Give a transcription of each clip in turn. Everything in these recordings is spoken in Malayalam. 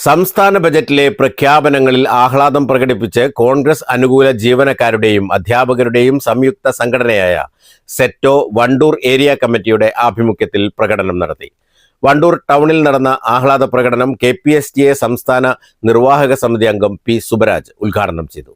സംസ്ഥാന ബജറ്റിലെ പ്രഖ്യാപനങ്ങളിൽ ആഹ്ലാദം പ്രകടിപ്പിച്ച് കോൺഗ്രസ് അനുകൂല ജീവനക്കാരുടെയും അധ്യാപകരുടെയും സംയുക്ത സംഘടനയായ സെറ്റോ വണ്ടൂർ ഏരിയ കമ്മിറ്റിയുടെ ആഭിമുഖ്യത്തിൽ പ്രകടനം നടത്തി. വണ്ടൂർ ടൗണിൽ നടന്ന ആഹ്ലാദ പ്രകടനം KPSTA സംസ്ഥാന നിർവാഹക സമിതി അംഗം P. സുബരാജ് ഉദ്ഘാടനം ചെയ്തു.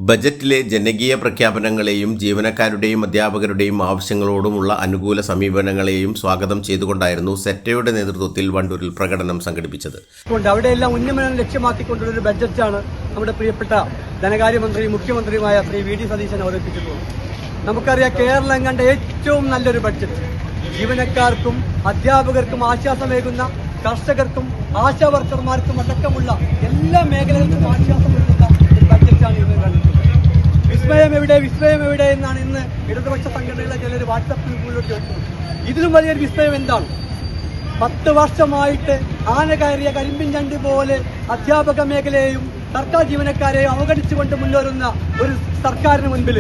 ബജറ്റിലെ ജനകീയ പ്രഖ്യാപനങ്ങളെയും ജീവനക്കാരുടെയും അധ്യാപകരുടെയും ആവശ്യങ്ങളോടുമുള്ള അനുകൂല സമീപനങ്ങളെയും സ്വാഗതം ചെയ്തുകൊണ്ടായിരുന്നു സെറ്റയുടെ നേതൃത്വത്തിൽ വണ്ടൂരിൽ പ്രകടനം സംഘടിപ്പിച്ചത്. അവിടെയെല്ലാം ഉന്നമനം ലക്ഷ്യമാക്കിക്കൊണ്ടുള്ള ഒരു ബഡ്ജറ്റാണ് നമ്മുടെ പ്രിയപ്പെട്ട ധനകാര്യമന്ത്രി മുഖ്യമന്ത്രിയുമായ ശ്രീ V.D. സതീശൻ അവതരിപ്പിച്ചിട്ടുള്ളത്. നമുക്കറിയാം, കേരളം കണ്ട ഏറ്റവും നല്ലൊരു ബഡ്ജറ്റ്. ജീവനക്കാർക്കും അധ്യാപകർക്കും ആശ്വാസമേകുന്ന, കർഷകർക്കും ആശാ വർക്കർമാർക്കും അടക്കമുള്ള എല്ലാ മേഖലകൾക്കും ആശ്വാസമേകുന്ന ഒരു ബഡ്ജറ്റാണ് ഇന്ന് കണ്ടത്. വിസ്മയം എവിടെ എന്നാണ് ഇന്ന് ഇടതുപക്ഷ സംഘടനകളെ ചിലർ വാട്സാപ്പിൽ മുന്നോട്ട് ചോദിക്കുന്നത്. ഇതിലും വലിയൊരു വിസ്മയം എന്താണ്? 10 വർഷമായിട്ട് ആന കയറിയ കരിമ്പിൻ ചണ്ടി പോലെ അധ്യാപക മേഖലയെയും സർക്കാർ ജീവനക്കാരെയും അവഗണിച്ചുകൊണ്ട് മുന്നേറുന്ന ഒരു സർക്കാരിന് മുൻപിൽ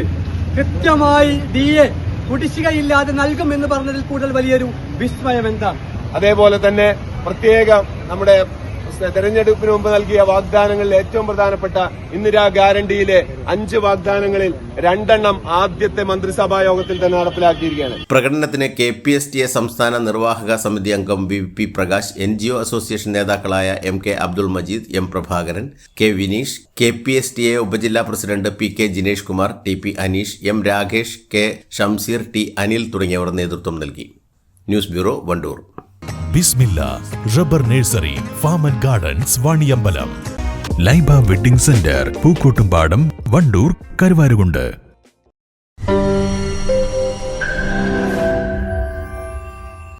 കൃത്യമായി DA കുടിശ്ശികയില്ലാതെ നൽകും എന്ന് പറഞ്ഞതിൽ കൂടുതൽ വലിയൊരു വിസ്മയം എന്താണ്? അതേപോലെ തന്നെ പ്രത്യേകം നമ്മുടെ തെരഞ്ഞെടുപ്പിന് മുമ്പ് നൽകിയ വാഗ്ദാനങ്ങളിൽ ഏറ്റവും പ്രധാനപ്പെട്ട ഇന്ദിരാ ഗ്യാരണ്ടിയിലെ 5 വാഗ്ദാനങ്ങളിൽ 2 ആദ്യത്തെ മന്ത്രിസഭാ യോഗത്തിൽ തന്നെ നടപ്പിലാക്കിയിരിക്കുകയാണ്. പ്രകടനത്തിന് KPSTA സംസ്ഥാന നിർവാഹക സമിതി അംഗം VP പ്രകാശ്, NGO അസോസിയേഷൻ നേതാക്കളായ MK Abdul Majeed, M Prabhakaran, K Vineesh, KPSTA ഉപജില്ലാ president PK Jinesh Kumar, TP Aneesh, M Rakesh, K Shamseer, T Anil തുടങ്ങിയവർ നേതൃത്വം നൽകി. News bureau, Wandoor. Bismillah rubber nursery, farm and gardens, Vaniyambalam. Laiba wedding centre, Pookkottumpadam, Wandoor, Karuvarakundu.